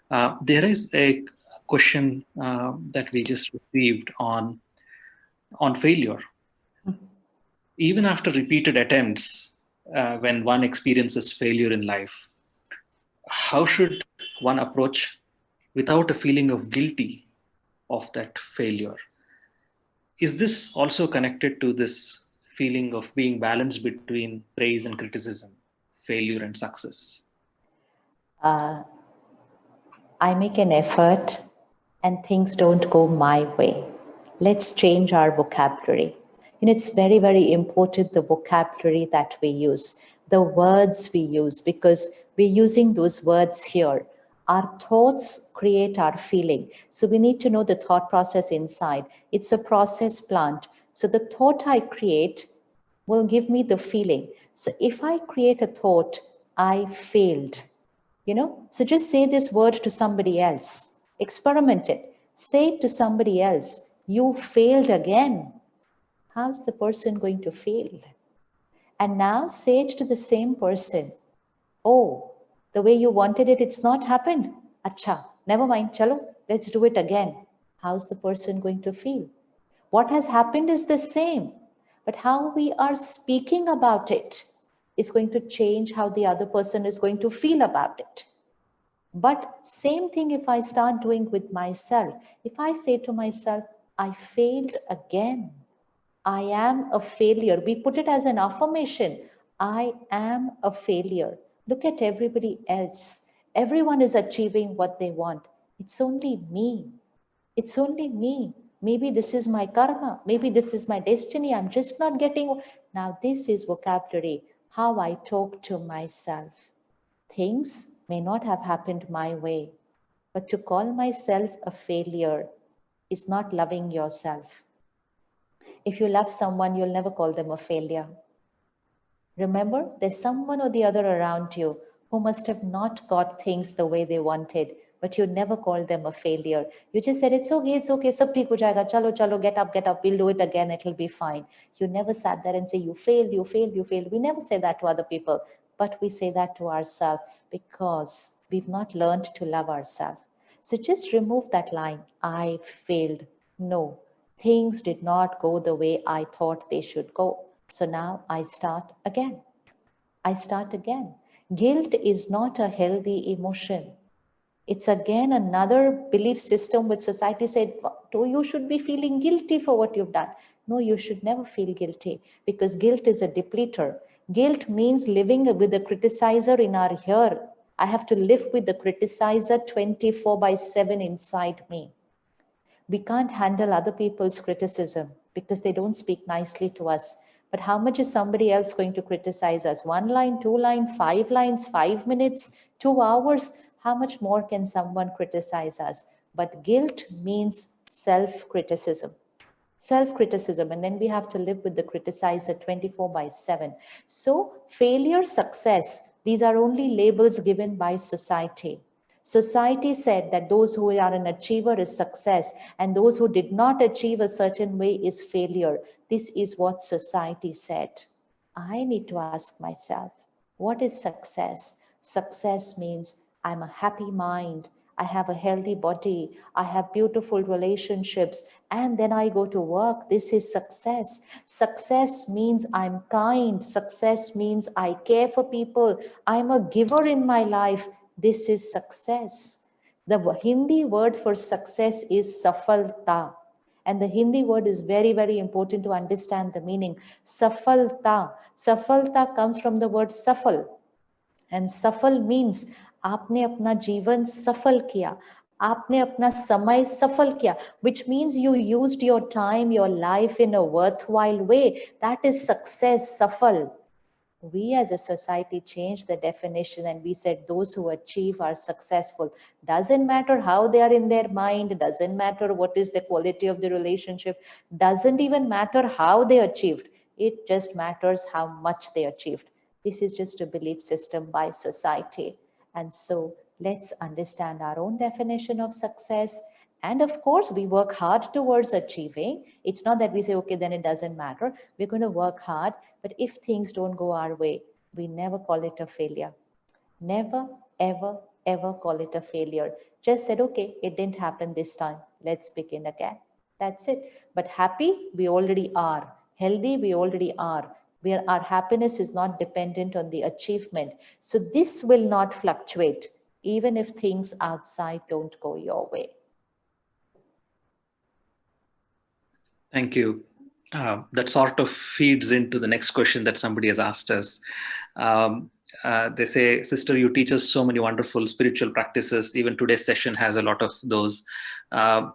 There is a question that we just received on failure. Even after repeated attempts, when one experiences failure in life, how should one approach without a feeling of guilty of that failure? Is this also connected to this feeling of being balanced between praise and criticism, failure and success? Uh, I make an effort and things don't go my way. Let's change our vocabulary. It's very, very important the vocabulary that we use, the words we use, because we're using those words here. Our thoughts create our feeling. So we need to know the thought process inside. It's a process plant. So the thought I create will give me the feeling. So if I create a thought, I failed, so just say this word to somebody else, experiment it, say it to somebody else, you failed again. How's the person going to feel? And now say it to the same person, oh, the way you wanted it, it's not happened. Acha, never mind, chalo, let's do it again. How's the person going to feel? What has happened is the same, but how we are speaking about it is going to change how the other person is going to feel about it. But same thing if I start doing with myself. If I say to myself, I failed again. I am a failure. We put it as an affirmation. I am a failure. Look at everybody else. Everyone is achieving what they want. It's only me. It's only me. Maybe this is my karma. Maybe this is my destiny. I'm just not getting. Now, this is vocabulary, how I talk to myself. Things may not have happened my way, but to call myself a failure is not loving yourself. If you love someone, you'll never call them a failure. Remember, there's someone or the other around you who must have not got things the way they wanted, but you never called them a failure. You just said, it's okay, sab theek ho jayega, chalo, get up, we'll do it again, it'll be fine. You never sat there and say, you failed, you failed, you failed. We never say that to other people, but we say that to ourselves because we've not learned to love ourselves. So just remove that line, I failed. No, things did not go the way I thought they should go. So now I start again. I start again. Guilt is not a healthy emotion. It's again another belief system which society said, oh, you should be feeling guilty for what you've done. No, you should never feel guilty because guilt is a depleter. Guilt means living with the criticizer in our here. I have to live with the criticizer 24/7 inside me. We can't handle other people's criticism because they don't speak nicely to us. But how much is somebody else going to criticize us? 1 line, 2 line, 5 lines, 5 minutes, 2 hours? How much more can someone criticize us? But guilt means self-criticism. Self-criticism, and then we have to live with the criticizer 24/7. So failure, success, these are only labels given by society. Society said that those who are an achiever is success and those who did not achieve a certain way is failure. This is what society said. I need to ask myself, what is success? Success means I'm a happy mind, I have a healthy body, I have beautiful relationships, and then I go to work. This is success. Success means I'm kind. Success means I care for people. I'm a giver in my life. This is success. The Hindi word for success is safalta. And the Hindi word is very, very important to understand the meaning. Safalta. Safalta comes from the word safal. And सफल means आपने अपना जीवन सफल किया, आपने अपना समय सफल किया, which means you used your time, your life in a worthwhile way. That is success, safal. We as a society changed the definition and we said those who achieve are successful. Doesn't matter how they are in their mind, doesn't matter what is the quality of the relationship, doesn't even matter how they achieved. It just matters how much they achieved. This is just a belief system by society. And so let's understand our own definition of success. And of course, we work hard towards achieving. It's not that we say, okay, then it doesn't matter. We're going to work hard. But if things don't go our way, we never call it a failure. Never, ever, ever call it a failure. Just said, okay, it didn't happen this time. Let's begin again. That's it. But happy, we already are. Healthy, we already are. Our happiness is not dependent on the achievement. So this will not fluctuate, even if things outside don't go your way. Thank you. That sort of feeds into the next question that somebody has asked us. They say, Sister, you teach us so many wonderful spiritual practices. Even today's session has a lot of those. Uh,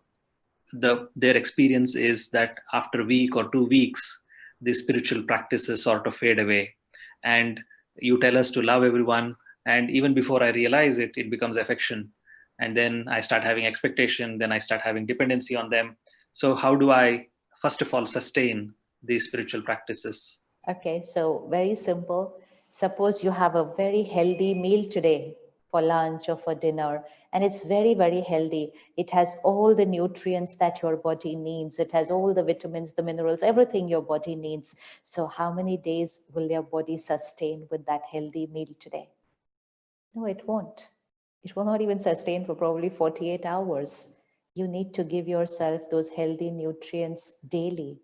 their experience is that after a week or 2 weeks, these spiritual practices sort of fade away. And you tell us to love everyone. And even before I realize it, it becomes affection. And then I start having expectation. Then I start having dependency on them. So how do I, first of all, sustain these spiritual practices? Okay, so very simple. Suppose you have a very healthy meal today for lunch or for dinner, and it's very, very healthy. It has all the nutrients that your body needs. It has all the vitamins, the minerals, everything your body needs. So, how many days will your body sustain with that healthy meal today? No, it won't. It will not even sustain for probably 48 hours. You need to give yourself those healthy nutrients daily.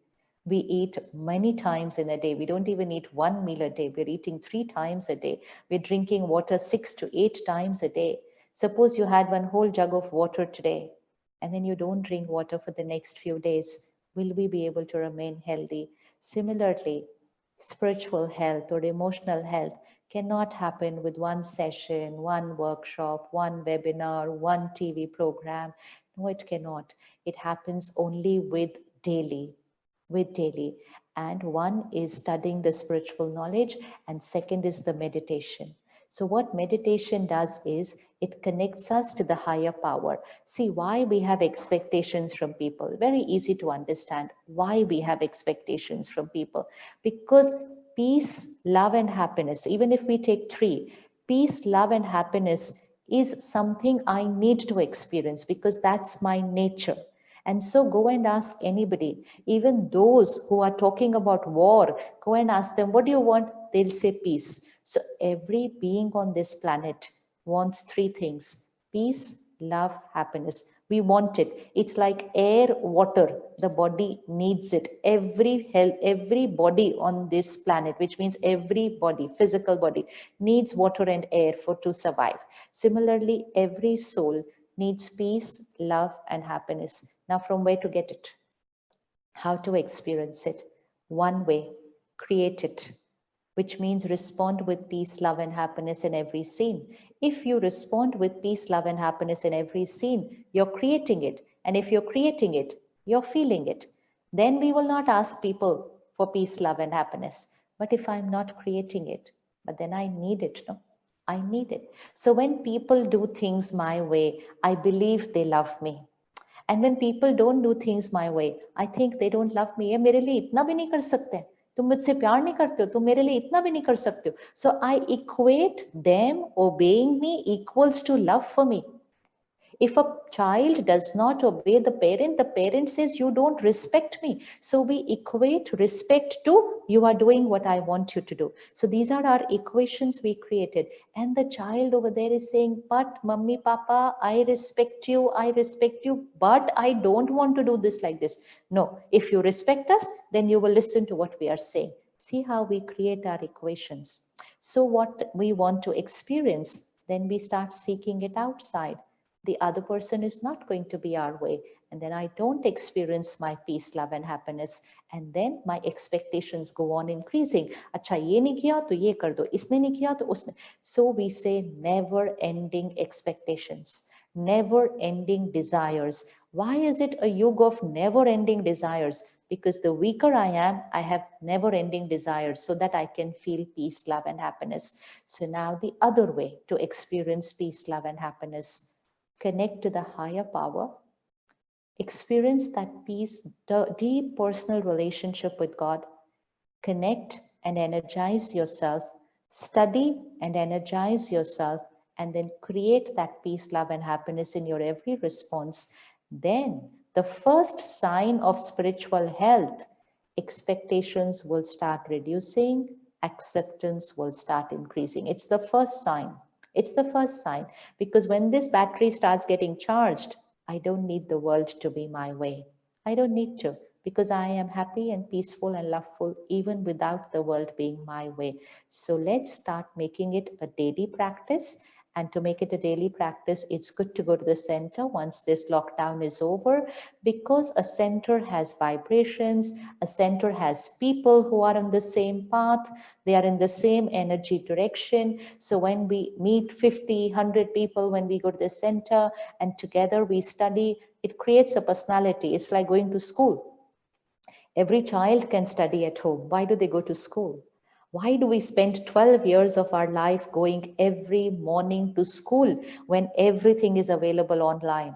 We eat many times in a day. We don't even eat one meal a day. We're eating 3 times a day. We're drinking water 6 to 8 times a day. Suppose you had one whole jug of water today and then you don't drink water for the next few days. Will we be able to remain healthy? Similarly, spiritual health or emotional health cannot happen with one session, one workshop, one webinar, one TV program. No, it cannot. It happens only with daily. And one is studying the spiritual knowledge, and second is the meditation. So, what meditation does is it connects us to the higher power. See, why we have expectations from people. Very easy to understand why we have expectations from people. Because peace, love, and happiness, even if we take three, peace, love, and happiness is something I need to experience because that's my nature. And so go and ask anybody, even those who are talking about war, go and ask them, what do you want? They'll say peace. So every being on this planet wants three things: peace, love, happiness. We want it. It's like air, water. The body needs it. Every health, every body on this planet, which means every body, physical body, needs water and air for to survive. Similarly, every soul needs peace, love, and happiness. Now, from where to get it? How to experience it? One way: create it, which means respond with peace, love, and happiness in every scene. If you respond with peace, love, and happiness in every scene, you're creating it. And if you're creating it, you're feeling it. Then we will not ask people for peace, love, and happiness. But if I'm not creating it, but then I need it, no? I need it. So when people do things my way, I believe they love me. And when people don't do things my way, I think they don't love me. ये मेरे लिए इतना भी नहीं कर सकते, तुम मुझसे प्यार नहीं करते हो, तुम मेरे लिए इतना भी नहीं कर सकते हो. So I equate them obeying me equals to love for me. If a child does not obey the parent says, you don't respect me. So we equate respect to, you are doing what I want you to do. So these are our equations we created. And the child over there is saying, but mummy, papa, I respect you, but I don't want to do this like this. No, if you respect us, then you will listen to what we are saying. See how we create our equations. So what we want to experience, then we start seeking it outside. The other person is not going to be our way. And then I don't experience my peace, love, and happiness. And then my expectations go on increasing. Acha, ye nahi kiya, to ye kar do. Isne nahi kiya, to usne. So we say never ending expectations, never ending desires. Why is it a yuga of never ending desires? Because the weaker I am, I have never ending desires so that I can feel peace, love, and happiness. So now the other way to experience peace, love, and happiness: connect to the higher power, experience that peace, deep personal relationship with God, connect and energize yourself, study and energize yourself, and then create that peace, love, and happiness in your every response. Then the first sign of spiritual health: expectations will start reducing, acceptance will start increasing. It's the first sign. It's the first sign, because when this battery starts getting charged, I don't need the world to be my way. I don't need to, because I am happy and peaceful and loveful even without the world being my way. So let's start making it a daily practice. And to make it a daily practice, it's good to go to the center once this lockdown is over, because a center has vibrations, a center has people who are on the same path, they are in the same energy direction. So when we meet 50, 100 people, when we go to the center and together we study, it creates a personality. It's like going to school. Every child can study at home. Why do they go to school? Why do we spend 12 years of our life going every morning to school when everything is available online?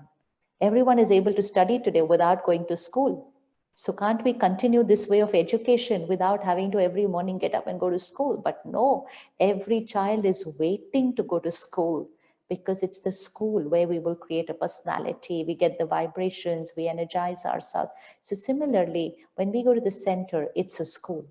Everyone is able to study today without going to school. So can't we continue this way of education without having to every morning get up and go to school? But no, every child is waiting to go to school, because it's the school where we will create a personality, we get the vibrations, we energize ourselves. So similarly, when we go to the center, it's a school.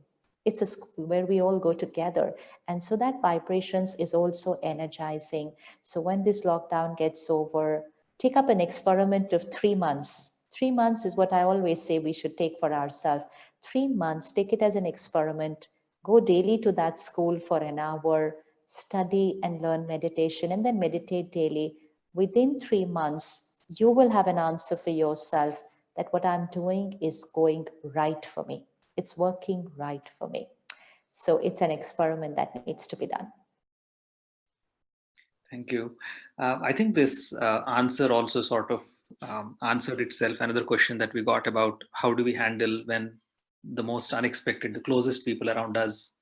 It's a school where we all go together. And so that vibrations is also energizing. So when this lockdown gets over, take up an experiment of 3 months. 3 months is what I always say we should take for ourselves. 3 months, take it as an experiment. Go daily to that school for an hour, study and learn meditation, and then meditate daily. Within 3 months, you will have an answer for yourself that what I'm doing is going right for me. It's working right for me. So it's an experiment that needs to be done. Thank you. I think this answer also sort of answered itself. Another question that we got about how do we handle when the most unexpected, the closest people around us,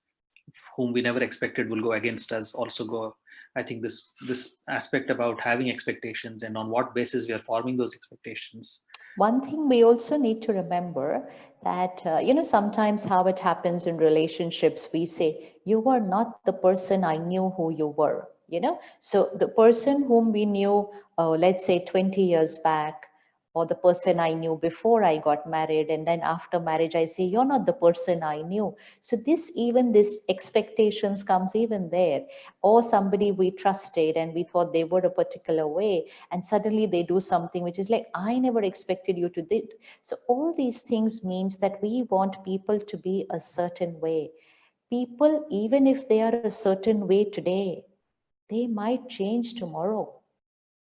whom we never expected will go against us, also go. I think this aspect about having expectations and on what basis we are forming those expectations. One thing we also need to remember that, sometimes how it happens in relationships, we say, you were not the person I knew who you were, So the person whom we knew, let's say 20 years back, or the person I knew before I got married, and then after marriage, I say, you're not the person I knew. So this expectations comes even there. Or somebody we trusted and we thought they were a particular way, and suddenly they do something which is like, I never expected you to do. So all these things means that we want people to be a certain way. People, even if they are a certain way today, they might change tomorrow.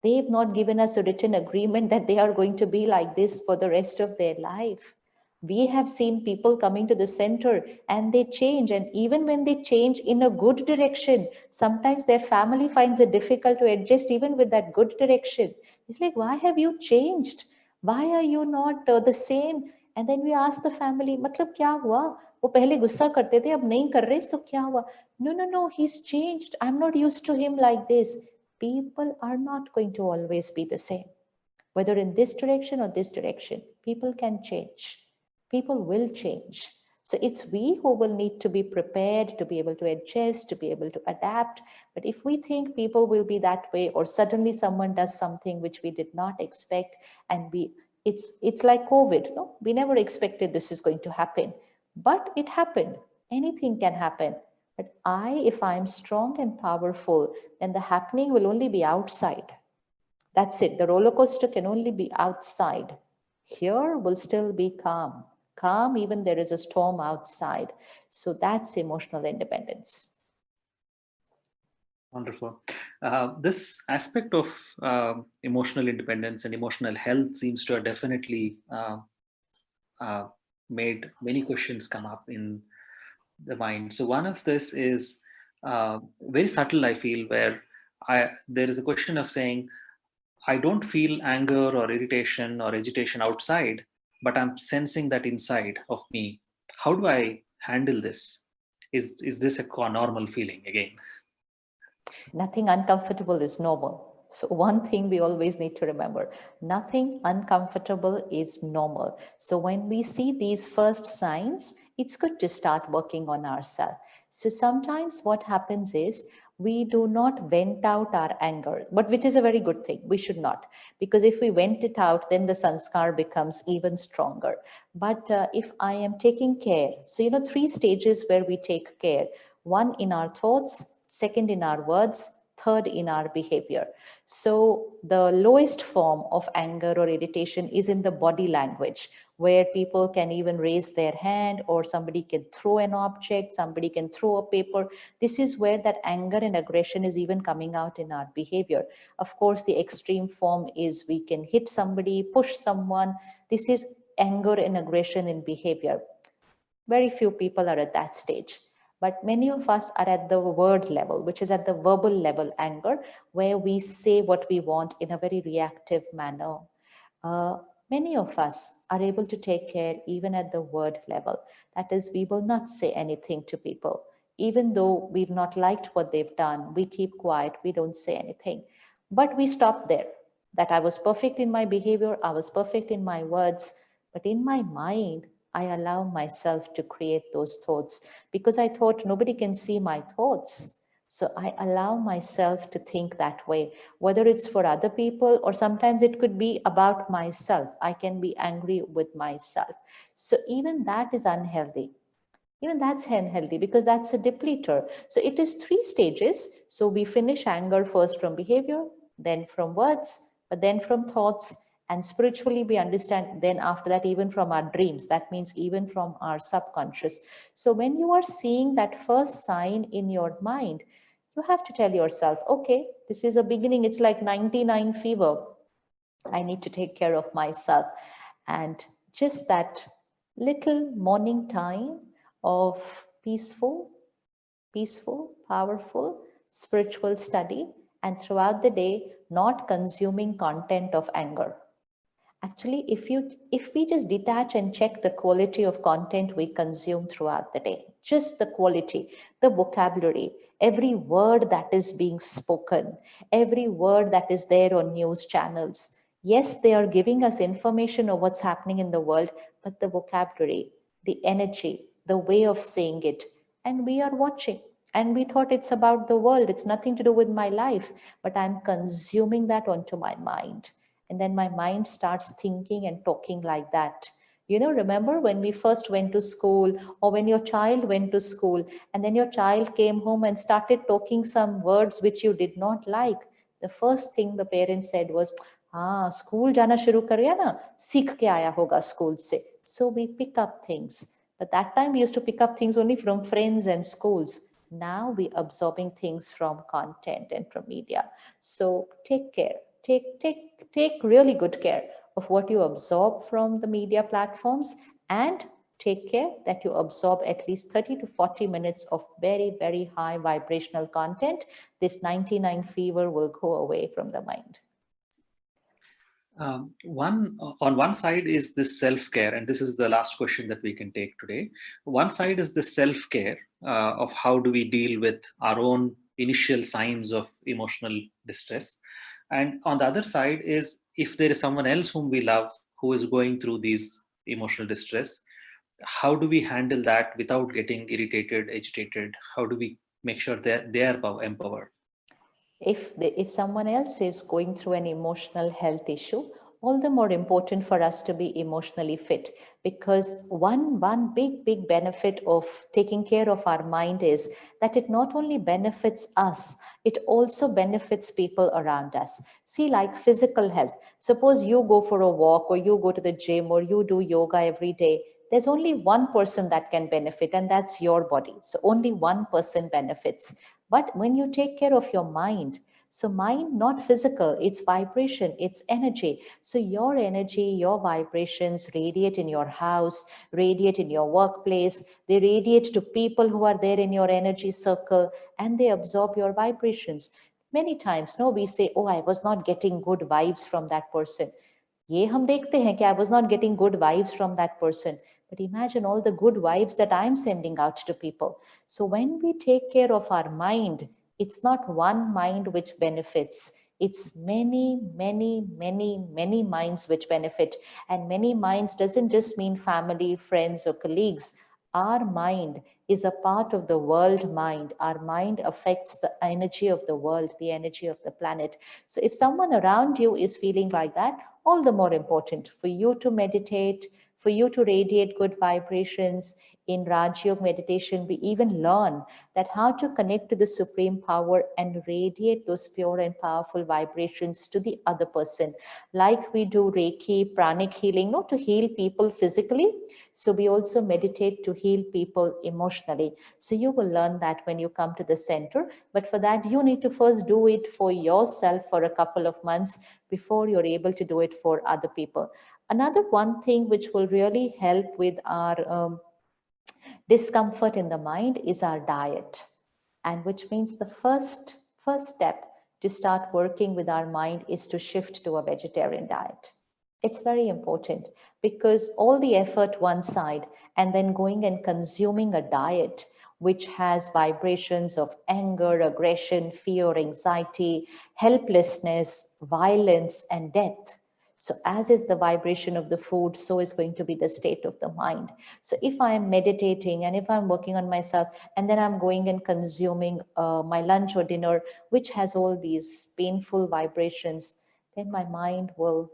They've not given us a written agreement that they are going to be like this for the rest of their life. We have seen people coming to the center and they change. And even when they change in a good direction, sometimes their family finds it difficult to adjust even with that good direction. It's like, why have you changed? Why are you not the same? And then we ask the family, मतलब क्या हुआ? वो पहले गुस्सा करते थे, अब नहीं कर रहे, तो क्या हुआ? No, no, no, he's changed. I'm not used to him like this. People are not going to always be the same. Whether in this direction or this direction, people can change. People will change. So it's we who will need to be prepared to be able to adjust, to be able to adapt. But if we think people will be that way, or suddenly someone does something which we did not expect, and it's like COVID, no? We never expected this is going to happen, but it happened. Anything can happen. But if I'm strong and powerful, then the happening will only be outside. That's it. The roller coaster can only be outside. Here will still be calm. Calm, even there is a storm outside. So that's emotional independence. Wonderful. This aspect of emotional independence and emotional health seems to have definitely uh, made many questions come up in the mind. So one of this is very subtle, I feel, where there is a question of saying, I don't feel anger or irritation or agitation outside, but I'm sensing that inside of me. How do I handle this? Is this a normal feeling again? Nothing uncomfortable is normal. So, one thing we always need to remember, nothing uncomfortable is normal. So, when we see these first signs, it's good to start working on ourselves. So, sometimes what happens is we do not vent out our anger, but which is a very good thing. We should not, because if we vent it out, then the sanskar becomes even stronger. But if I am taking care, so 3 stages where we take care: one in our thoughts, second in our words, third in our behavior. So the lowest form of anger or irritation is in the body language, where people can even raise their hand, or somebody can throw an object, somebody can throw a paper. This is where that anger and aggression is even coming out in our behavior. Of course, the extreme form is we can hit somebody, push someone. This is anger and aggression in behavior. Very few people are at that stage. But many of us are at the word level, which is at the verbal level anger, where we say what we want in a very reactive manner. Uh, Many of us are able to take care even at the word level. That is, we will not say anything to people. Even though we've not liked what they've done, we keep quiet, we don't say anything. But we stop there. That I was perfect in my behavior, I was perfect in my words, but in my mind, I allow myself to create those thoughts because I thought nobody can see my thoughts. So I allow myself to think that way, whether it's for other people or sometimes it could be about myself. I can be angry with myself. So even that is unhealthy. Even that's unhealthy because that's a depleter. So it is three stages. So we finish anger first from behavior, then from words, but then from thoughts. And spiritually, we understand then after that, even from our dreams. That means even from our subconscious. So when you are seeing that first sign in your mind, you have to tell yourself, okay, this is a beginning. It's like 99 fever. I need to take care of myself. And just that little morning time of peaceful, powerful spiritual study, and throughout the day, not consuming content of anger. Actually, if we just detach and check the quality of content we consume throughout the day, just the quality, the vocabulary, every word that is being spoken, every word that is there on news channels. Yes, they are giving us information of what's happening in the world, but the vocabulary, the energy, the way of saying it, and we are watching. And we thought it's about the world, it's nothing to do with my life, but I'm consuming that onto my mind, and then my mind starts thinking and talking like that. Remember when we first went to school, or when your child went to school, and then your child came home and started talking some words which you did not like. The first thing the parent said was, हाँ school जाना शुरू कर गया ना, सीख के आया होगा स्कूल से. So we pick up things, but that time we used to pick up things only from friends and schools. Now we absorbing things from content and from media. So take care, take really good care of what you absorb from the media platforms, and take care that you absorb at least 30 to 40 minutes of very, very high vibrational content. This 99 fever will go away from the mind. One on one side is this self-care, and this is the last question that we can take today. One side is the self-care of how do we deal with our own initial signs of emotional distress, and on the other side is if there is someone else whom we love who is going through these emotional distress, how do we handle that without getting irritated, agitated? How do we make sure that they are empowered? If someone else is going through an emotional health issue, all the more important for us to be emotionally fit, because one big benefit of taking care of our mind is that it not only benefits us, it also benefits people around us. See, like physical health, suppose you go for a walk, or you go to the gym, or you do yoga every day. There's only one person that can benefit, and that's your body. So only one person benefits. But when you take care of your mind, so mind, not physical, it's vibration, it's energy. So your energy, your vibrations radiate in your house, radiate in your workplace, they radiate to people who are there in your energy circle, and they absorb your vibrations. Many times, no, we say, oh, I was not getting good vibes from that person. ये हम देखते हैं कि I was not getting good vibes from that person. But imagine all the good vibes that I'm sending out to people. So when we take care of our mind, it's not one mind which benefits. It's many minds which benefit. And many minds doesn't just mean family, friends, or colleagues. Our mind is a part of the world mind. Our mind affects the energy of the world, the energy of the planet. So if someone around you is feeling like that, all the more important for you to meditate, for you to radiate good vibrations. In Raj Yoga meditation, we even learn that how to connect to the supreme power and radiate those pure and powerful vibrations to the other person. Like we do Reiki, pranic healing, not to heal people physically. So we also meditate to heal people emotionally. So you will learn that when you come to the center. But for that, you need to first do it for yourself for a couple of months before you're able to do it for other people. Another one thing which will really help with our discomfort in the mind is our diet, and which means the first step to start working with our mind is to shift to a vegetarian diet. It's very important because all the effort one side and then going and consuming a diet which has vibrations of anger, aggression, fear, anxiety, helplessness, violence, and death. So, as is the vibration of the food, so is going to be the state of the mind. So, if I am meditating and if I'm working on myself, and then I'm going and consuming my lunch or dinner, which has all these painful vibrations, then my mind will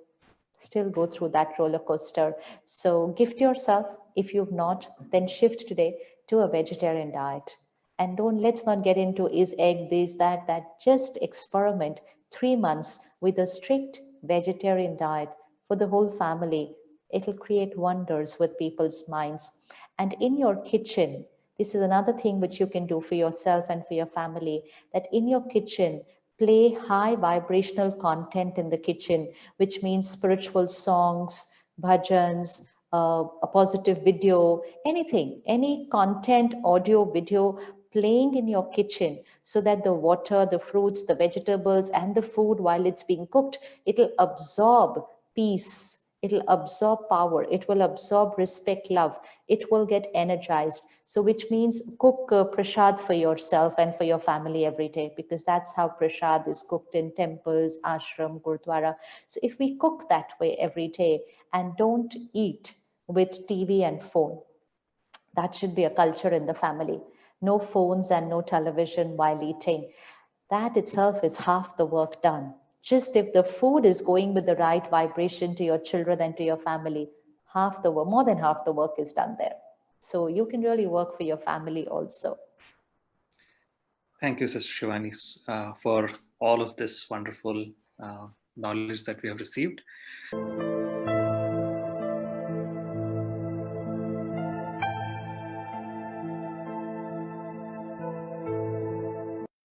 still go through that roller coaster. So, gift yourself. If you've not, then shift today to a vegetarian diet. And don't let's not get into is egg this, that. Just experiment 3 months with a strict vegetarian diet for the whole family. It'll create wonders with people's minds. And in your kitchen, this is another thing which you can do for yourself and for your family, that in your kitchen, play high vibrational content in the kitchen, which means spiritual songs, bhajans, a positive video, anything, any content, audio, video playing in your kitchen so that the water, the fruits, the vegetables, and the food while it's being cooked, it'll absorb peace. It'll absorb power. It will absorb respect, love. It will get energized. So, which means cook prasad for yourself and for your family every day, because that's how prasad is cooked in temples, ashram, gurdwara. So, if we cook that way every day and don't eat with TV and phone, that should be a culture in the family. No phones and no television while eating. That itself is half the work done. Just if the food is going with the right vibration to your children and to your family, half the work, more than half the work is done there. So you can really work for your family also. Thank you, Sister Shivani, for all of this wonderful knowledge that we have received.